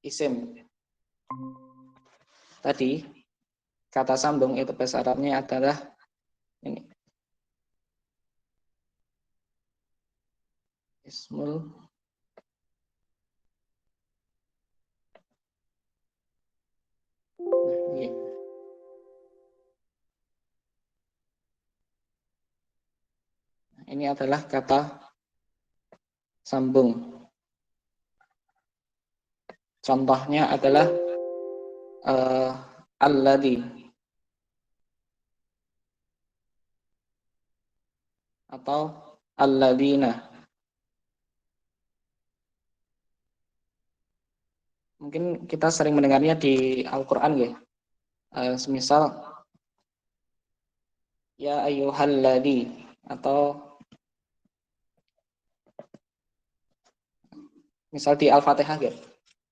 isim. Tadi kata sambung itu bahasa Arabnya adalah ini. Ismul iya. Ini adalah kata sambung. Contohnya adalah alladzi atau alladzina. Mungkin kita sering mendengarnya di Al-Qur'an ya. Semisal ya ayyuhalladzi atau misal di Al-Fatihah ya.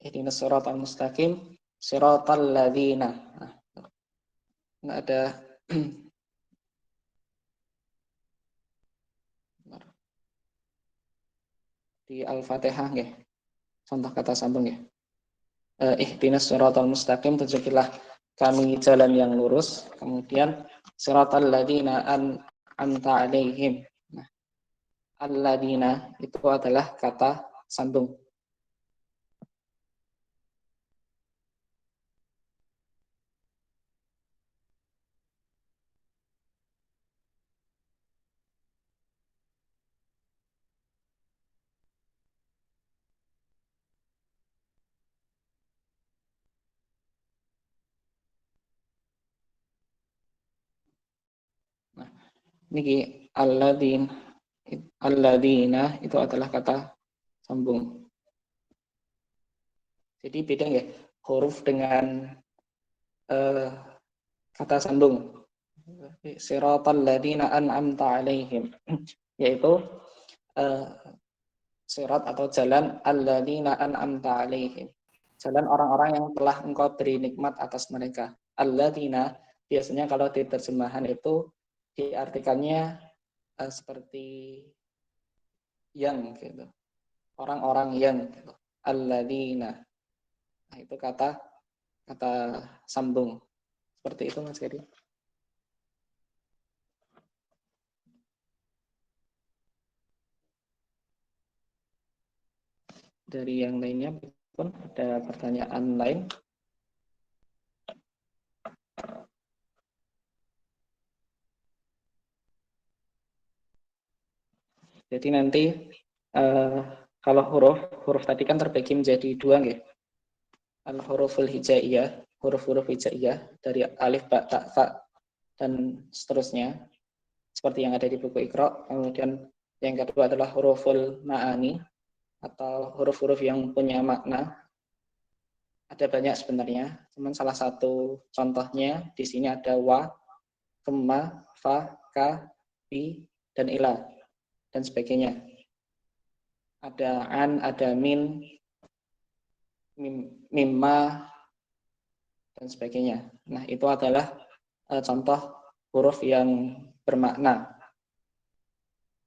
Ihdinas siratal mustaqim siratal ladzina. Nah, ada di Al-Fatihah ya. Contoh kata sambung ya. Ihdinas siratal mustaqim, tunjukilah kami jalan yang lurus. Kemudian siratal ladzina an'amta alaihim. Nah, alladzina itu adalah kata sambung. Nah, ini alladzina itu adalah kata sambung. Jadi beda ya huruf dengan kata sambung. Siratal ladzina an'amta alaihim, yaitu sirat atau jalan alladzina an'amta alaihim. Jalan orang-orang yang telah engkau beri nikmat atas mereka. Alladzina biasanya kalau di terjemahan itu diartikannya seperti yang gitu. Orang-orang yang gitu. Alladzina. Nah, itu kata sambung. Seperti itu Mas Keri. Dari yang lainnya pun ada pertanyaan lain. Jadi nanti kalau huruf tadi kan terbagi menjadi dua nggih. Al-huruful hijaiyah, huruf-huruf hijaiyah dari alif, ba, ta, fa dan seterusnya seperti yang ada di buku Iqra. Kemudian yang kedua adalah huruful ma'ani atau huruf-huruf yang punya makna. Ada banyak sebenarnya, cuman salah satu contohnya di sini ada wa, kema, fa, ka, bi, dan ila dan sebagainya. Ada an, ada min, mimma, dan sebagainya. Nah, itu adalah contoh huruf yang bermakna.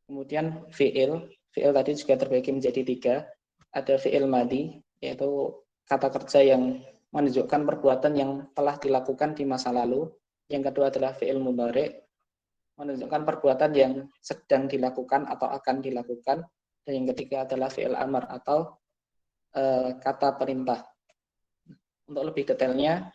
Kemudian fi'il tadi juga terbagi menjadi tiga. Ada fi'il madi, yaitu kata kerja yang menunjukkan perbuatan yang telah dilakukan di masa lalu. Yang kedua adalah fi'il mudhari, menunjukkan perbuatan yang sedang dilakukan atau akan dilakukan. Dan yang ketiga adalah fi'il amar atau kata perintah. Untuk lebih detailnya,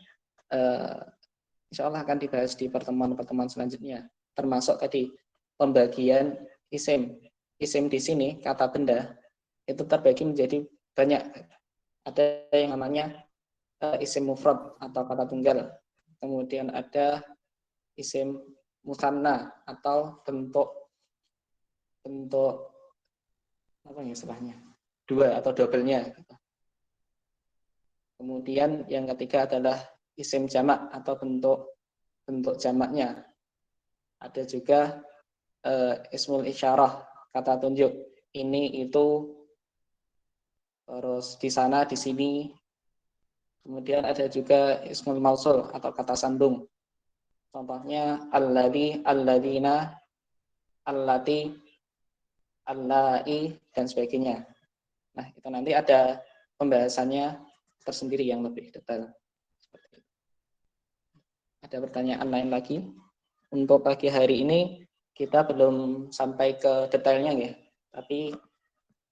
insya Allah akan dibahas di pertemuan-pertemuan selanjutnya. Termasuk tadi pembagian isim. Isim di sini, kata benda, itu terbagi menjadi banyak. Ada yang namanya isim mufrad atau kata tunggal. Kemudian ada isim musanna atau bentuk apa ya istilahnya? Dua atau double-nya. Kemudian yang ketiga adalah isim jamak atau bentuk jamaknya. Ada juga ismul isyarah, kata tunjuk. Ini, itu, terus di sana, di sini. Kemudian ada juga ismul mausul atau kata sambung. Contohnya alladzi, alladzina, allati, allai, dan sebagainya. Nah, itu nanti ada pembahasannya tersendiri yang lebih detail. Ada pertanyaan lain lagi? Untuk pagi hari ini kita belum sampai ke detailnya ya, tapi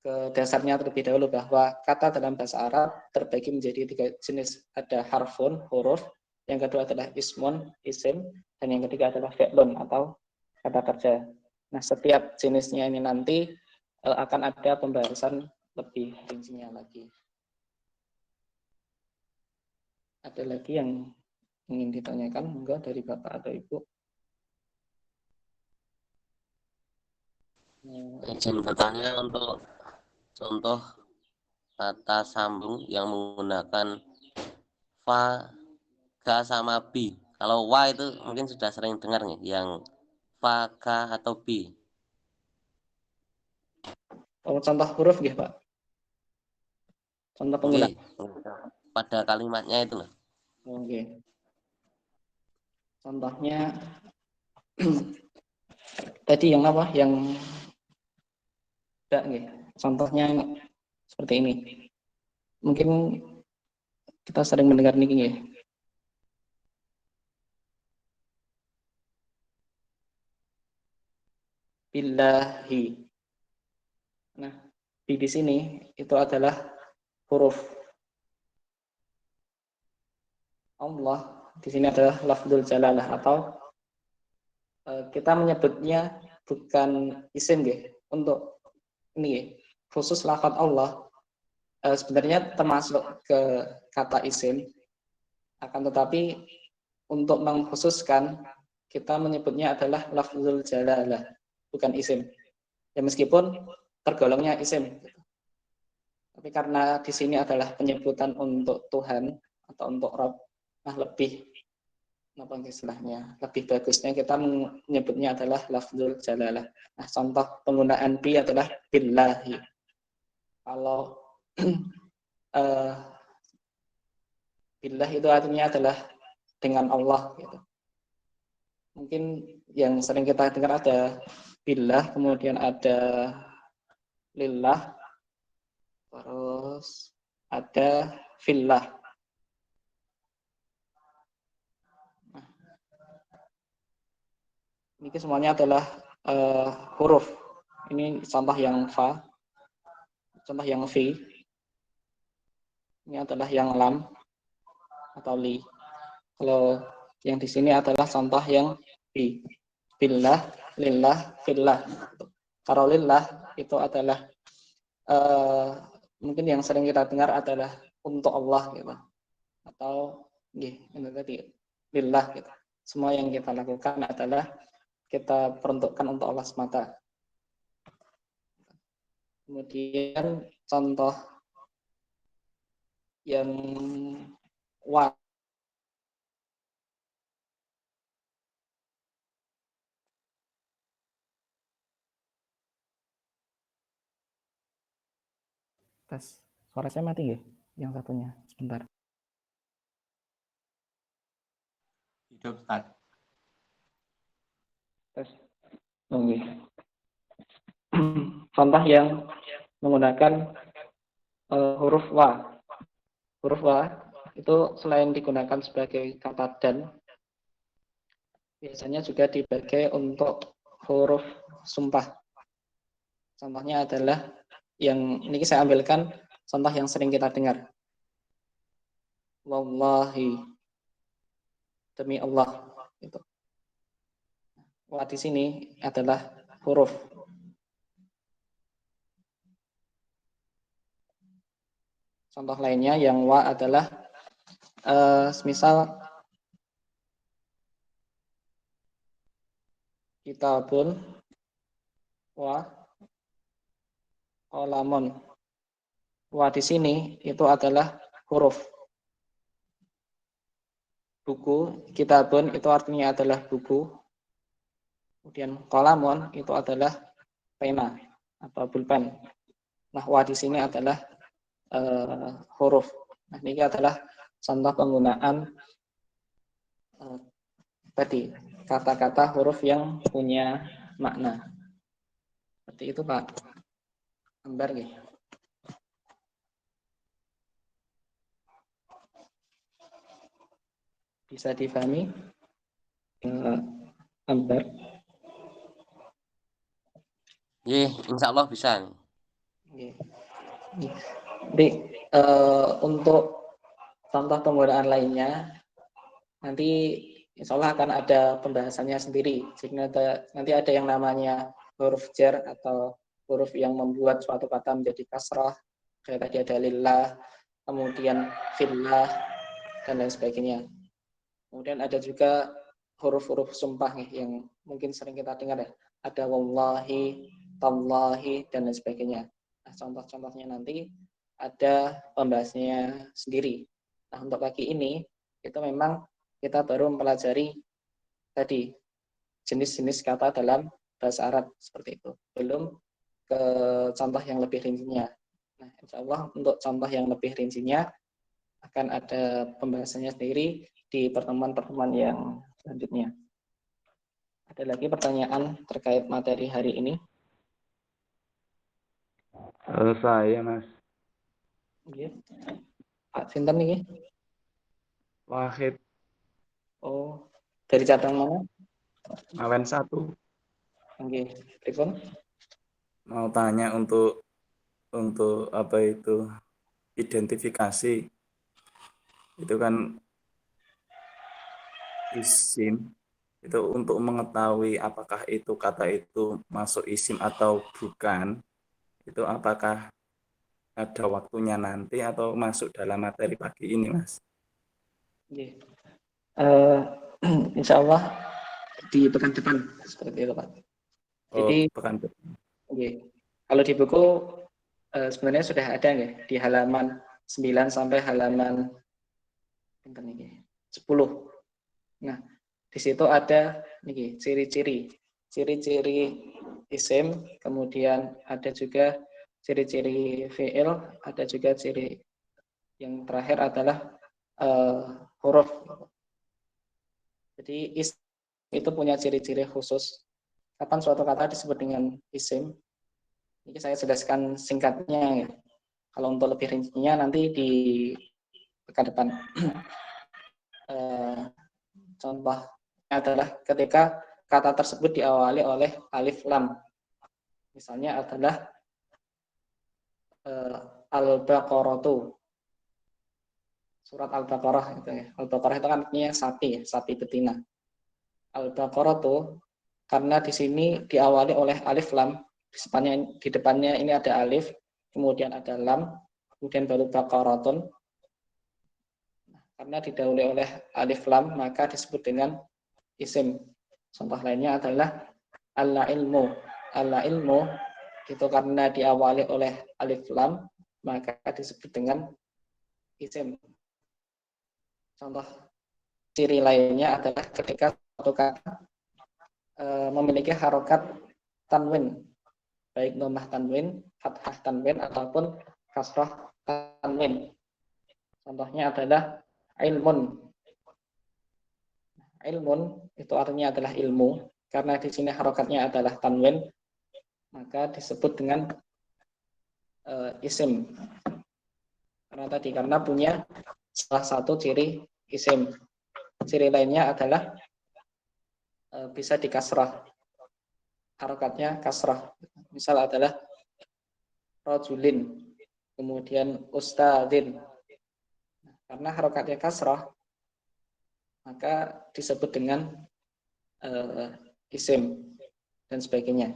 ke dasarnya terlebih dahulu bahwa kata dalam bahasa Arab terbagi menjadi 3 jenis. Ada harfun, huruf, yang kedua adalah ismun, isim, dan yang ketiga adalah fi'lun atau kata kerja. Nah, setiap jenisnya ini nanti akan ada pembahasan lebih rincinya lagi. Ada lagi yang ingin ditanyakan enggak dari Bapak atau Ibu? Izin bertanya untuk contoh kata sambung yang menggunakan fa, ga sama bi. Kalau wa itu mungkin sudah sering dengar nih, yang fa, ga atau bi. Contoh huruf ya Pak? Contoh Oke, penggunaan. pada kalimatnya itu loh. Oke. Contohnya tadi yang apa? Yang tidak nih. Contohnya seperti ini. Mungkin kita sering mendengar nih ya. Billahi. Nah, di sini itu adalah huruf Allah. Di sini adalah lafzul jalalah atau kita menyebutnya bukan isim ya. Untuk ini ya, khusus lafaz Allah sebenarnya termasuk ke kata isim, akan tetapi untuk mengkhususkan kita menyebutnya adalah lafzul jalalah, bukan isim. Ya meskipun tergolongnya isim, tapi karena di sini adalah penyebutan untuk Tuhan atau untuk Rabb, nah lebih apa istilahnya, lebih bagusnya kita menyebutnya adalah lafzul jalalah. Nah, contoh penggunaan bi adalah billahi. Kalau billah itu artinya adalah dengan Allah gitu. Mungkin yang sering kita dengar ada billah, kemudian ada lillah, terus ada fillah. Nah, ini semuanya adalah huruf. Ini contoh yang fa, contoh yang fi. Ini adalah yang lam atau li. Kalau yang di sini adalah contoh yang bi. Billah, lillah, fillah. Kalau lillah itu adalah mungkin yang sering kita dengar adalah untuk Allah gitu, atau ini tadi lillah gitu. Semua yang kita lakukan adalah kita peruntukkan untuk Allah semata. Kemudian contoh yang wa, tes suara saya mati ya, yang satunya sebentar. Hidup Ustaz. Tes. Oke. Contoh yang menggunakan huruf wa. Huruf wa itu selain digunakan sebagai kata dan, biasanya juga dipakai untuk huruf sumpah. Contohnya adalah yang ini saya ambilkan contoh yang sering kita dengar. Wallahi, demi Allah. Itu. Wa di sini adalah huruf. Contoh lainnya yang wa adalah misal kitabun wa qalamun. Wa di sini itu adalah huruf. Buku, kitabun itu artinya adalah buku. Kemudian qalamun itu adalah pena atau pulpen. Nah, wa di sini adalah huruf. Nah, ini adalah contoh penggunaan tadi kata-kata huruf yang punya makna. Seperti itu, Pak. Gambar ya. Bisa difahami? Ambar. Insya Allah bisa. Jadi untuk contoh penggunaan lainnya nanti insya Allah akan ada pembahasannya sendiri. Jika nanti ada yang namanya huruf jar atau huruf yang membuat suatu kata menjadi kasrah, kayak tadi ada lillah, kemudian fillah, dan lain sebagainya. Kemudian ada juga huruf-huruf sumpah nih, yang mungkin sering kita dengar ya. Ada wallahi, tallahi, dan lain sebagainya. Nah, contoh-contohnya nanti ada pembahasnya sendiri. Nah, untuk pagi ini itu memang kita baru mempelajari tadi jenis-jenis kata dalam bahasa Arab seperti itu. Belum ke contoh yang lebih rincinya. Nah, insya Allah untuk contoh yang lebih rincinya akan ada pembahasannya sendiri di pertemuan-pertemuan yang selanjutnya. Ada lagi pertanyaan terkait materi hari ini? Saya, Mas. Pak Sinten ini? Wahid. Oh, dari cabang mana? Awen 1. Oke, telepon. Mau tanya untuk apa itu identifikasi. Itu kan isim. Itu untuk mengetahui apakah itu kata itu masuk isim atau bukan. Itu apakah ada waktunya nanti atau masuk dalam materi pagi ini, Mas? Insya Allah di pekan depan seperti itu, Pak. Oh, Jadi, pekan depan. kalau di buku sebenarnya sudah ada ya di halaman 9 sampai halaman 10. Nah, di situ ada nih ciri-ciri isim, kemudian ada juga ciri-ciri fi'il, ada juga ciri yang terakhir adalah huruf. Jadi isim itu punya ciri-ciri khusus. Kapan suatu kata disebut dengan isim? Ini saya jelaskan singkatnya ya. Kalau untuk lebih rincinya nanti di pekan depan. Contoh adalah ketika kata tersebut diawali oleh alif lam. Misalnya adalah al-baqaratu. Surat Al-Baqarah itu ya. Al-Baqarah itu kan artinya sapi, sapi betina. Al-Baqaratu karena di sini diawali oleh alif lam, di depannya ini ada alif, kemudian ada lam, kemudian baru baqaratun. Karena didahului oleh alif lam maka disebut dengan isim. Contoh lainnya adalah al-ilmu. Al-ilmu itu karena diawali oleh alif lam maka disebut dengan isim. Contoh ciri lainnya adalah ketika suatu kata memiliki harokat tanwin, baik dhammah tanwin, fathah tanwin ataupun kasrah tanwin. Contohnya adalah ilmun. Ilmun itu artinya adalah ilmu, karena di sini harokatnya adalah tanwin, maka disebut dengan isim. Karena punya salah satu ciri isim. Ciri lainnya adalah bisa dikasrah. Harokatnya kasrah. Misal adalah rajulin, kemudian ustadzin. Karena harokatnya kasrah, maka disebut dengan isim dan sebagainya.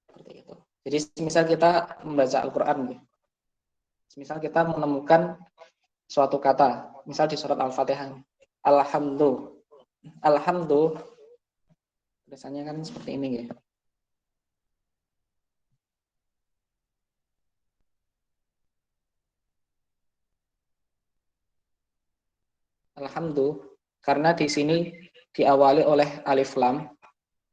Seperti itu. Jadi misal kita membaca Al-Quran, misal kita menemukan suatu kata, misal di surat Al-Fatihah, alhamdulillah, biasanya kan seperti ini ya. Alhamdulillah, karena di sini diawali oleh alif lam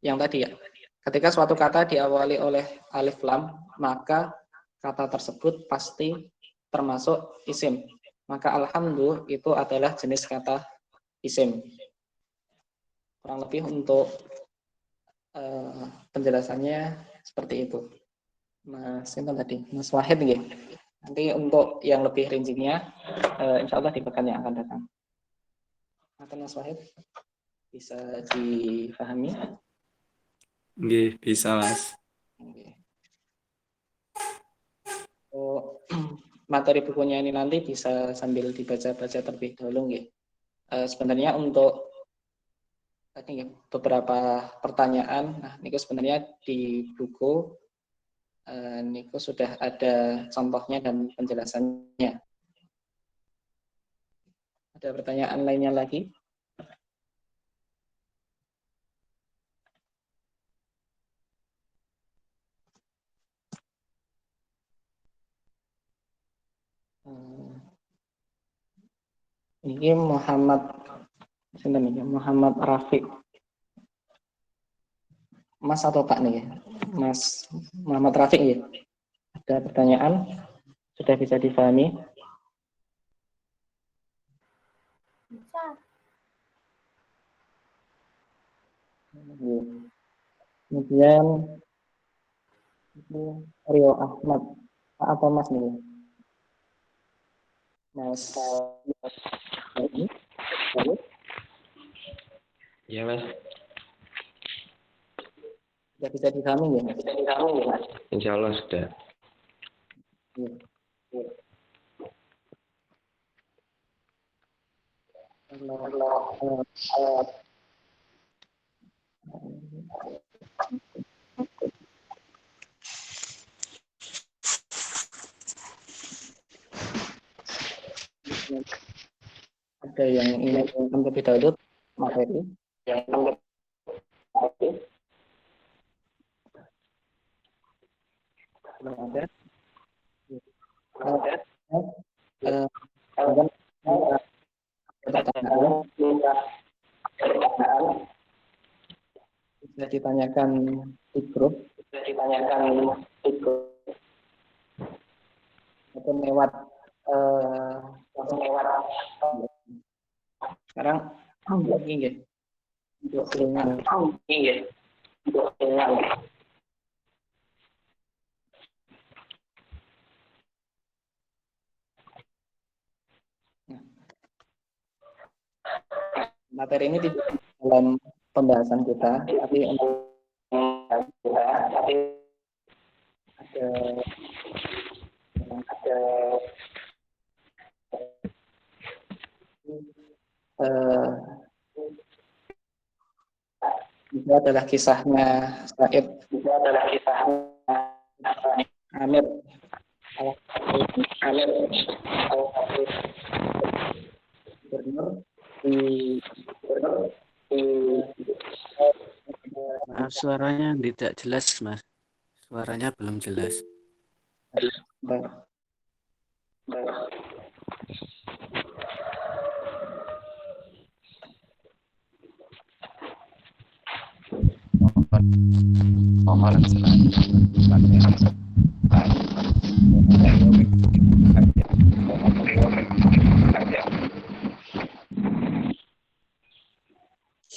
yang tadi ya. Ketika suatu kata diawali oleh alif lam, maka kata tersebut pasti termasuk isim. Maka alhamdulillah itu adalah jenis kata isim. Kurang lebih untuk penjelasannya seperti itu. Mas itu tadi, Mas Wahid ya. Nanti untuk yang lebih rincinya, insya Allah di pekan yang akan datang. Mas Wahid, bisa dipahami? Nggih, bisa Mas. Oke. Oh, materi bukunya ini nanti bisa sambil dibaca-baca terlebih dahulu nggih. Sebenarnya untuk tadi beberapa pertanyaan, nah niku sebenarnya di buku niku sudah ada contohnya dan penjelasannya. Ada pertanyaan lainnya lagi? Ini Muhammad Rafiq. Mas atau Pak nih? Mas Muhammad Rafiq ya. Ada pertanyaan? Sudah bisa difahami? Kemudian Rio Ahmad. Apa Mas nih? Mas Ya Mas, sudah bisa difahami ya? insya Allah sudah. Ada yang ingin terlebih dahulu materi? Belum ada. Pertanyaan bisa ditanyakan di grup ataupun lewat sekarang lagi ya untuk dengan materi ini tidak dalam pembahasan kita, tapi itu adalah kisahnya Said Amir gubernur di Maaf, suaranya tidak jelas, Mas. Suaranya belum jelas.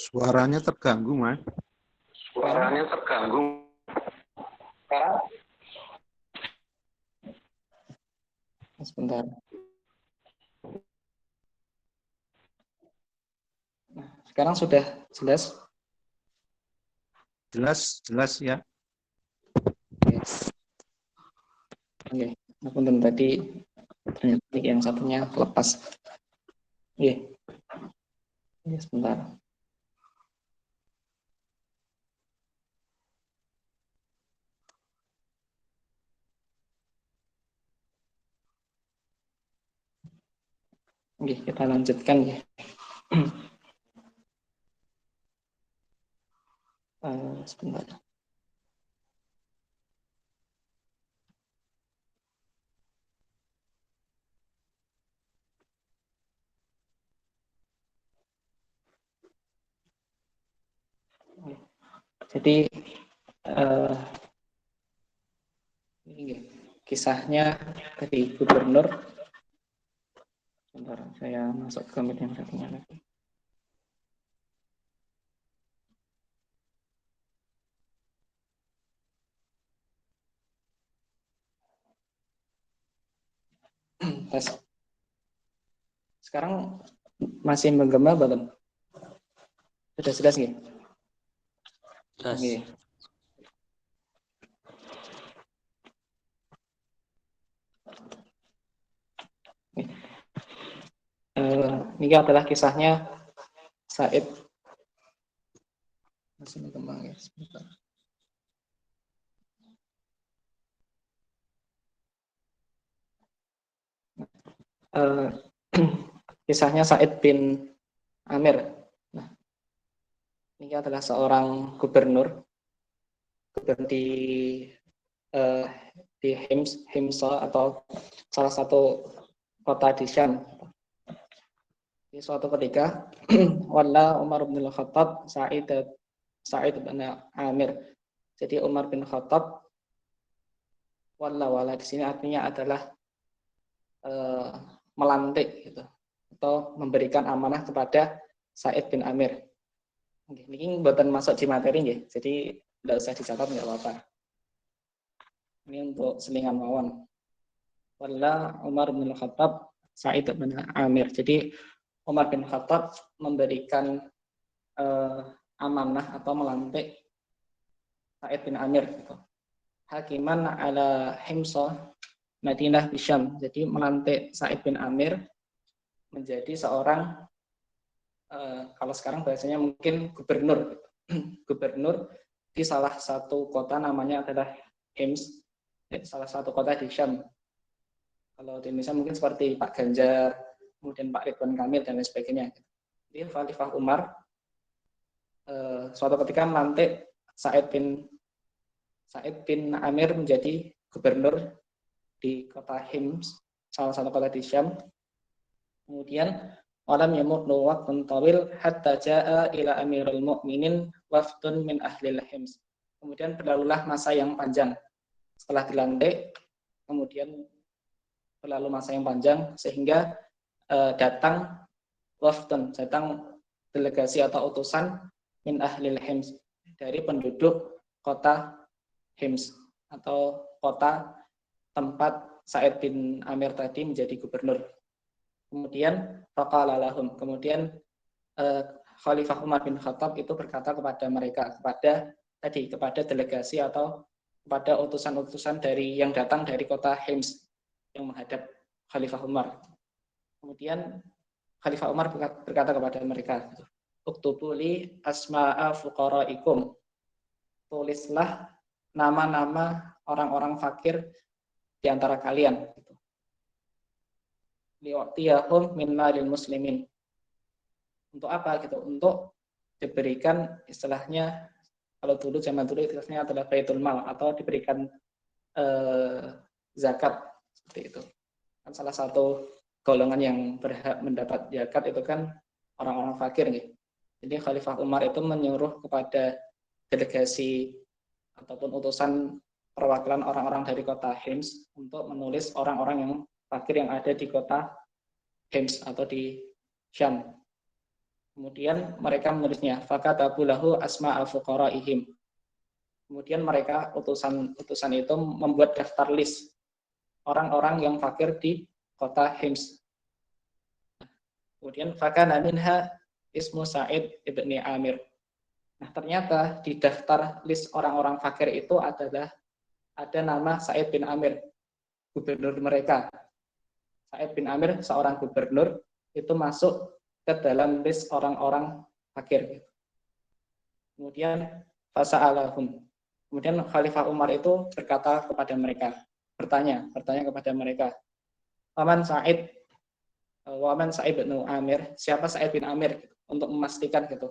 Suaranya terganggu, Mas. Sebentar. Nah, sekarang sudah jelas? Jelas ya. Oke, punten tadi ternyata yang satunya lepas. Oke. Ini sebentar. Oke, kita lanjutkan ya. Sebentar. Jadi ini kisahnya dari gubernur. Sebentar, saya masuk ke media yang satunya lagi. Tes. Sekarang masih menggema, Bapak? Sudah jelas nggih? Jelas. Nggih. Ini adalah kisahnya Sa'id. Masih kembang ya, sebentar. Kisahnya Sa'id bin Amir. Nah, ini adalah seorang gubernur di eh, di Himsa atau salah satu kota di Syam. Di suatu ketika, wala Umar bin Khattab Sa'id bin Amir. Jadi Umar bin Khattab wala di sini artinya adalah melantik gitu, atau memberikan amanah kepada Sa'id bin Amir. Ini buatan masuk di materi nggih, jadi tidak usah dicatat, nggak apa-apa. Ini untuk selingan mawon. Wala Umar bin Khattab Sa'id bin Amir. Jadi Umar bin Khattab memberikan amanah atau melantik Sa'id bin Amir gitu. Hakiman ala Himsa Madinah Bisyam. Jadi melantik Sa'id bin Amir menjadi seorang kalau sekarang bahasanya mungkin gubernur gitu. Gubernur di salah satu kota namanya adalah Hims, salah satu kota di Syam. Kalau di Indonesia mungkin seperti Pak Ganjar, kemudian Pak Ridwan Kamil dan lain sebagainya. Jadi Khalifah Umar suatu ketika melantik Sa'id bin Amir menjadi gubernur di kota Hims, salah satu kota di Syam. Kemudian walam yamuddu waqtun tawil hatta jaa ila Amirul Mukminin wafdun min ahlil Hims. Kemudian berlalulah masa yang panjang setelah dilantik, kemudian berlalu masa yang panjang sehingga datang wafdun, datang delegasi atau utusan min ahlil Hims, dari penduduk kota Hims atau kota tempat Sa'id bin Amir tadi menjadi gubernur. Kemudian faqala lahum, kemudian Khalifah Umar bin Khattab itu berkata kepada mereka, kepada delegasi atau kepada utusan-utusan dari yang datang dari kota Hims yang menghadap Khalifah Umar. Kemudian Khalifah Umar berkata kepada mereka, uktubu li asma'a fuqara'ikum, tulislah nama-nama orang-orang fakir di antara kalian. Liwaqtiyahum min malil muslimin. Untuk apa gitu? Untuk diberikan istilahnya, kalau dulu zaman dulu istilahnya adalah baitul mal atau diberikan zakat seperti itu. Kan salah satu golongan yang berhak mendapat zakat itu kan orang-orang fakir gitu. Jadi Khalifah Umar itu menyuruh kepada delegasi ataupun utusan perwakilan orang-orang dari kota Hims untuk menulis orang-orang yang fakir yang ada di kota Hims atau di Syam. Kemudian mereka menulisnya fakatabu lahu asma'a fuqara'ihim. Kemudian mereka utusan itu membuat daftar list orang-orang yang fakir di kota Hims. Kemudian fakana minha ismu Sa'id ibni Amir. Nah, ternyata di daftar list orang-orang fakir itu ada nama Sa'id bin Amir, gubernur mereka. Sa'id bin Amir, seorang gubernur, itu masuk ke dalam list orang-orang fakir. Kemudian fasa'alahum. Kemudian Khalifah Umar itu berkata kepada mereka, bertanya kepada mereka, Waman Sa'id bin Amir, siapa Sa'id bin Amir gitu, untuk memastikan gitu.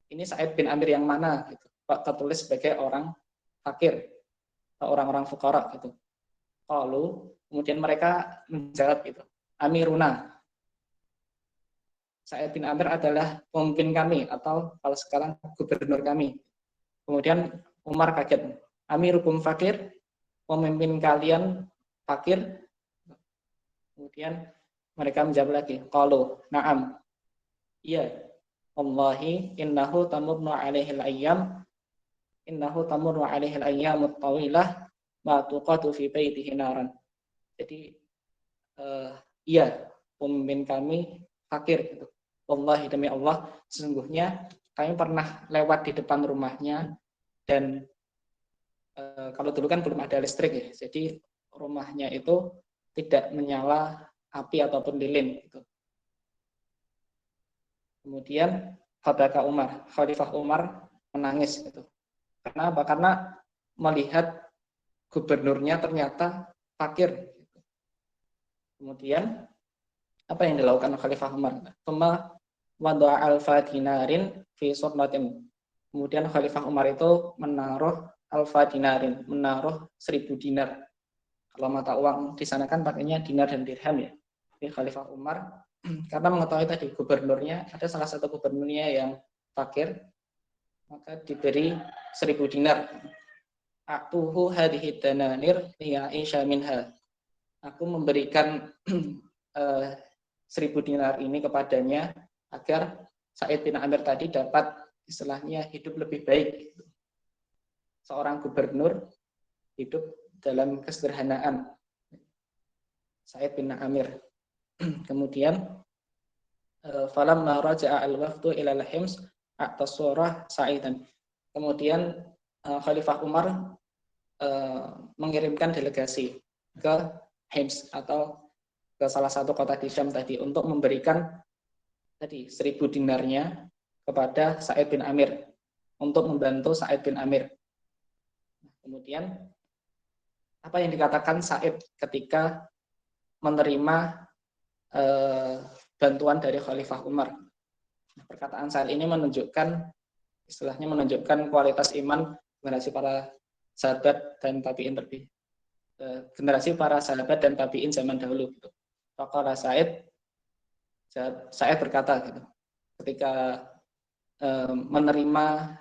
Ini Sa'id bin Amir yang mana gitu. Pak tertulis sebagai orang fakir, orang-orang fuqara gitu. Lalu kemudian mereka menjawab gitu, Amiruna, Sa'id bin Amir adalah pemimpin kami, atau kalau sekarang gubernur kami. Kemudian Umar kaget, Amirukum fakir, pemimpin kalian fakir. Kemudian mereka menjawab lagi, qalu na'am, iya, wallahi innahu tamurnu alaihi al-ayyam at-tawilah ma tuqatu fi baitihi naran. Jadi iya, pemimpin kami fakir gitu. wallahi demi Allah, sesungguhnya kami pernah lewat di depan rumahnya dan kalau dulu kan belum ada listrik ya, jadi rumahnya itu tidak menyala api ataupun lilin gitu. Kemudian Khabaka Umar, Khalifah Umar menangis gitu. Karena apa? Karena melihat gubernurnya ternyata fakir. Kemudian apa yang dilakukan Khalifah Umar? Thumma wada'a alfa dinarin fi surnatin. Kemudian Khalifah Umar itu menaruh alfa dinarin, menaruh 1000 dinar. Kalau mata uang di sana kan pakainya dinar dan dirham ya. Jadi Khalifah Umar karena mengetahui tadi gubernurnya, ada salah satu gubernurnya yang fakir, maka diberi 1000 dinar. Atuhu hadhihi dananir liya'isha minha. Aku memberikan 1000 dinar ini kepadanya agar Sa'id bin Amir tadi dapat istilahnya hidup lebih baik. Seorang gubernur hidup dalam kesederhanaan. Sa'id bin Amir. Kemudian falamma raja'a al-wafdu ila al-Hims a'tasura Sa'idan. Kemudian Khalifah Umar mengirimkan delegasi ke Hims atau ke salah satu kota di Syam tadi untuk memberikan tadi 1000 dinarnya kepada Sa'id bin Amir untuk membantu Sa'id bin Amir. Kemudian apa yang dikatakan Sa'id ketika menerima bantuan dari Khalifah Umar? Perkataan Sa'id ini menunjukkan istilahnya menunjukkan kualitas iman generasi para sahabat dan tabi'in generasi para sahabat dan tabi'in zaman dahulu gitu. Faqala Sa'id berkata gitu, ketika menerima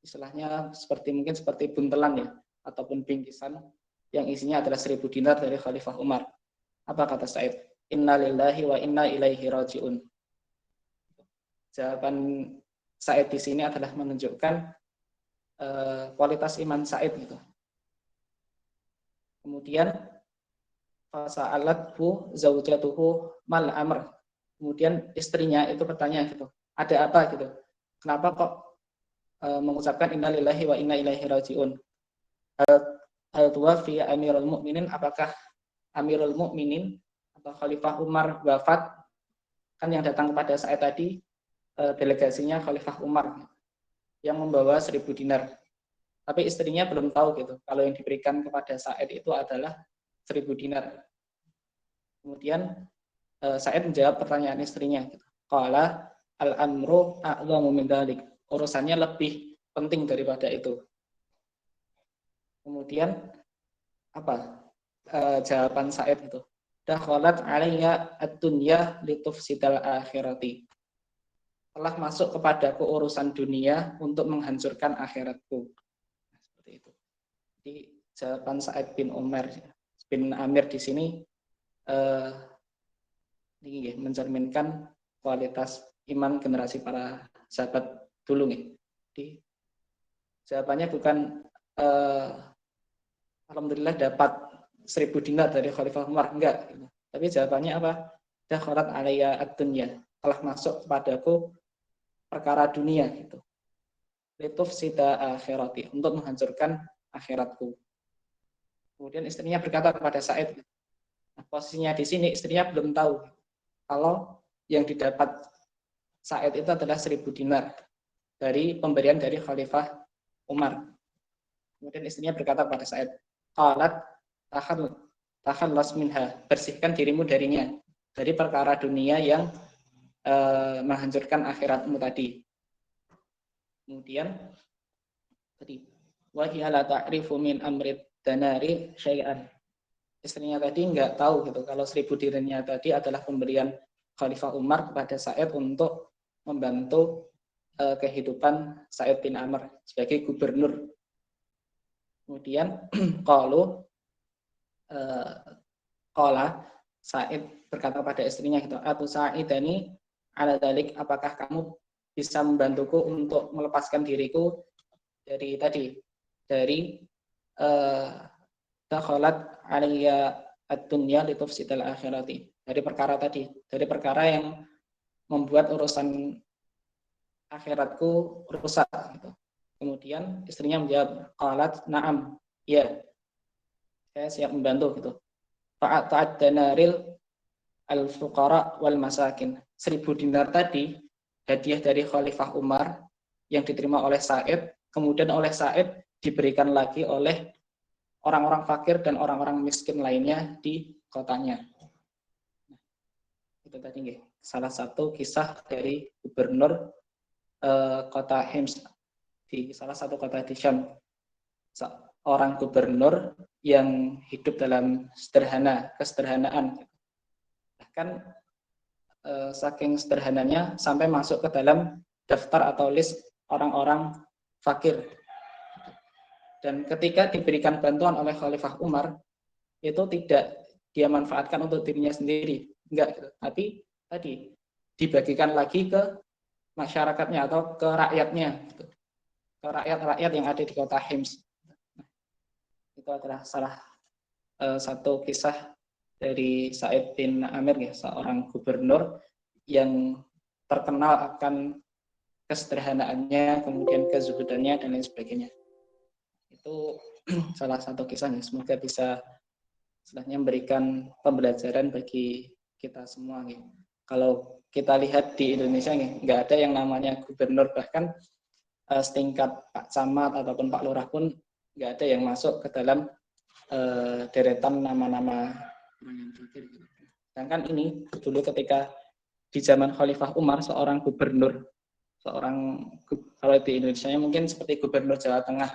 istilahnya mungkin seperti buntelan ya ataupun bingkisan yang isinya adalah 1000 dinar dari Khalifah Umar. Apa kata Sa'id? Inna lillahi wa inna ilaihi raji'un. Jawaban Sa'id di sini adalah menunjukkan kualitas iman Sa'id gitu. Kemudian fasa'alathu zaujatuhu mal amr. Kemudian istrinya itu bertanya gitu, ada apa gitu? Kenapa kok mengucapkan inna lillahi wa inna ilaihi raji'un? Hal tuwafi Amirul Mukminin, apakah Amirul Mukminin atau Khalifah Umar wafat? Kan yang datang kepada Sa'id tadi delegasinya Khalifah Umar yang membawa 1000 dinar. Tapi istrinya belum tahu gitu kalau yang diberikan kepada Sa'id itu adalah 1000 dinar. Kemudian Sa'id menjawab pertanyaan istrinya gitu. Qala al-amru a'zamu min dzalik. Urusannya lebih penting daripada itu. Kemudian apa? Jawaban Sa'id itu. Dakhalat 'alayya ad-dunya litufsidal akhirati. Telah masuk kepadaku urusan dunia untuk menghancurkan akhiratku. Seperti itu. Jadi jawaban Sa'id bin Amir di sini ini mencerminkan kualitas iman generasi para sahabat dulu nih. Jadi jawabannya bukan alhamdulillah dapat 1000 dinar dari Khalifah Umar, enggak. Tapi jawabannya apa? Dakhalat 'alayya ad-dunya. Telah masuk kepadaku perkara dunia gitu. Litufsida akhirati, untuk menghancurkan akhiratku. Kemudian istrinya berkata kepada Sa'id, nah, posisinya di sini istrinya belum tahu kalau yang didapat Sa'id itu adalah 1000 dinar dari pemberian dari Khalifah Umar. Kemudian istrinya berkata kepada Sa'id, qalat takhallas minha, bersihkan dirimu darinya, dari perkara dunia yang menghancurkan akhiratmu tadi. Kemudian tadi wa hiya la ta'rifu min amrid danari syai'an. Istrinya tadi enggak tahu gitu kalau 1000 dirhamnya tadi adalah pemberian Khalifah Umar kepada Sa'id untuk membantu kehidupan Sa'id bin Amr sebagai gubernur. Kemudian qala Sa'id berkata pada istrinya gitu, "Atu Sa'idani ala dalik, apakah kamu bisa membantuku untuk melepaskan diriku dari dakhalat 'alayya ad-dunya litufsidal akhirati." Dari perkara tadi, dari perkara yang membuat urusan akhiratku rusak gitu. Kemudian istrinya menjawab, qalat na'am, ya, saya siap membantu gitu. Fa'at danaril al-fuqara wal masakin. 1.000 dinar tadi hadiah dari Khalifah Umar yang diterima oleh Said, kemudian oleh Said diberikan lagi oleh orang-orang fakir dan orang-orang miskin lainnya di kotanya. Itu tadi salah satu kisah dari gubernur kota Hims di salah satu kota di Syam. Seorang gubernur yang hidup dalam kesederhanaan. Bahkan saking sederhananya sampai masuk ke dalam daftar atau list orang-orang fakir. Dan ketika diberikan bantuan oleh Khalifah Umar, itu tidak dia manfaatkan untuk dirinya sendiri, enggak gitu. Tapi tadi dibagikan lagi ke masyarakatnya atau ke rakyatnya, gitu. Ke rakyat-rakyat yang ada di kota Hims. Itu adalah salah satu kisah dari Said bin Amir, ya, seorang gubernur yang terkenal akan kesederhanaannya, kemudian kezuhudannya dan lain sebagainya. Itu salah satu kisahnya. Semoga bisa istilahnya memberikan pembelajaran bagi kita semua. Gitu. Kalau kita lihat di Indonesia, nggak ada yang namanya gubernur, bahkan setingkat Pak Camat ataupun Pak Lurah pun nggak ada yang masuk ke dalam deretan nama-nama orang yang fakir. Sedangkan ini dulu ketika di zaman Khalifah Umar, seorang gubernur, kalau di Indonesia mungkin seperti gubernur Jawa Tengah,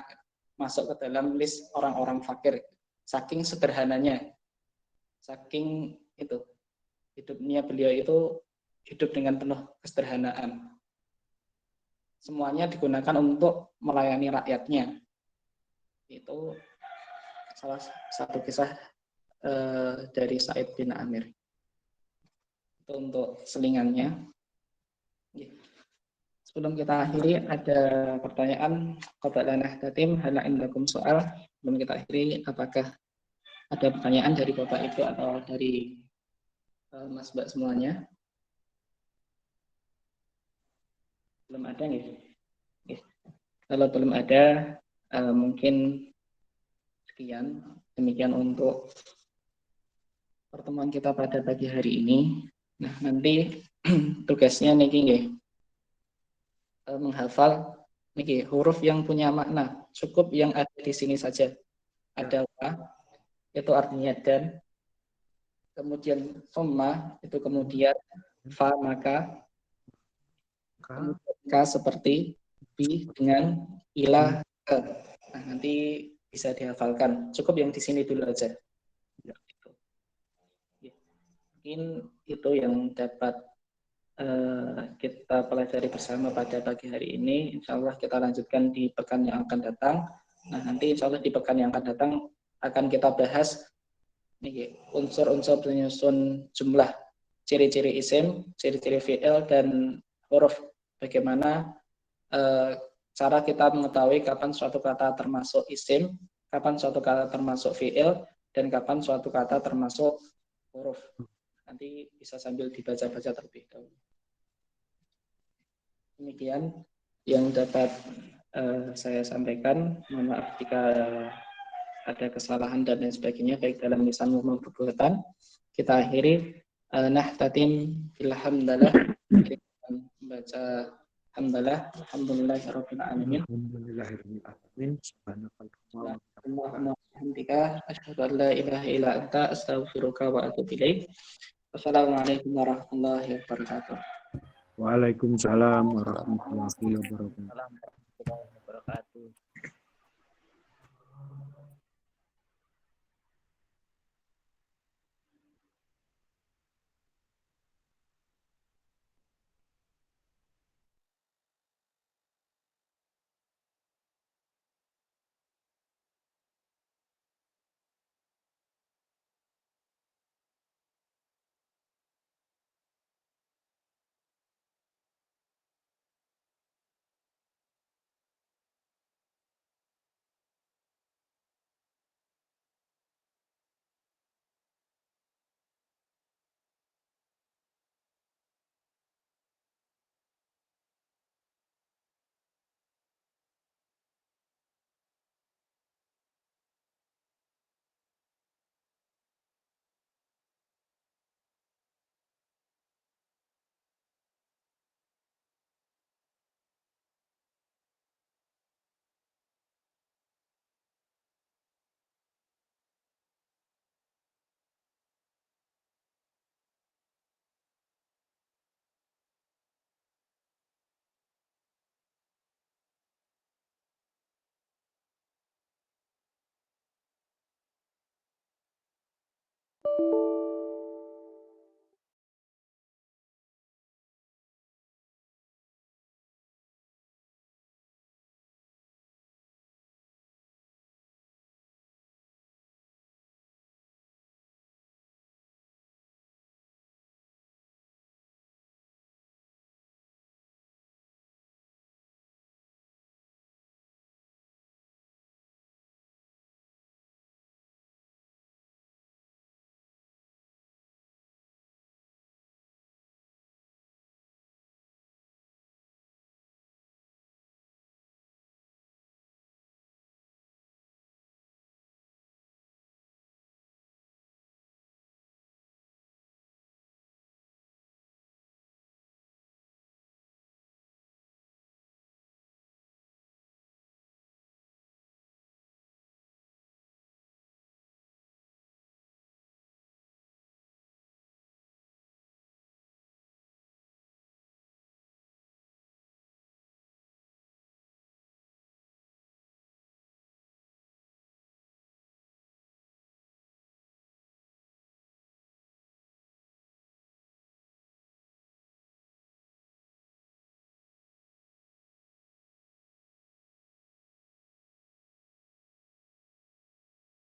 masuk ke dalam list orang-orang fakir. Saking sederhananya, saking itu hidupnya beliau itu hidup dengan penuh kesederhanaan. Semuanya digunakan untuk melayani rakyatnya. Itu salah satu kisah dari Said bin Amir. Itu untuk selingannya. Sebelum kita akhiri, ada pertanyaan qabla nahtatim hal indakum soal. Sebelum kita akhiri, apakah ada pertanyaan dari Bapak Ibu atau dari Mas Mbak semuanya? Belum ada nih. Kalau belum ada, mungkin sekian. Demikian untuk pertemuan kita pada pagi hari ini. Nah, nanti tugasnya nih, menghafal nih huruf yang punya makna. Cukup yang ada di sini saja. Ada wa, itu artinya dan. Kemudian summa, itu kemudian fa maka. Kemudian ka seperti bi dengan ila ke. Nah, nanti bisa dihafalkan. Cukup yang di sini dulu aja. Mungkin itu yang dapat kita pelajari bersama pada pagi hari ini. Insya Allah kita lanjutkan di pekan yang akan datang. Nah, nanti insya Allah di pekan yang akan datang akan kita bahas unsur-unsur penyusun jumlah, ciri-ciri isim, ciri-ciri fi'il, dan huruf. Bagaimana cara kita mengetahui kapan suatu kata termasuk isim, kapan suatu kata termasuk fi'il, dan kapan suatu kata termasuk huruf. Nanti bisa sambil dibaca-baca terlebih dahulu. Demikian yang dapat saya sampaikan. Mohon maaf jika ada kesalahan dan lain sebagainya, baik dalam lisan maupun perbuatan. Kita akhiri nahtatim bilhamdalah, membaca alhamdulillahirabbil alamin. Allahumma hamdika asyhadu an la ilaha illa anta astaghfiruka wa atubu ilaik. Wassalamualaikum warahmatullahi wabarakatuh. Waalaikumsalam warahmatullahi wabarakatuh. Warahmatullahi wabarakatuh.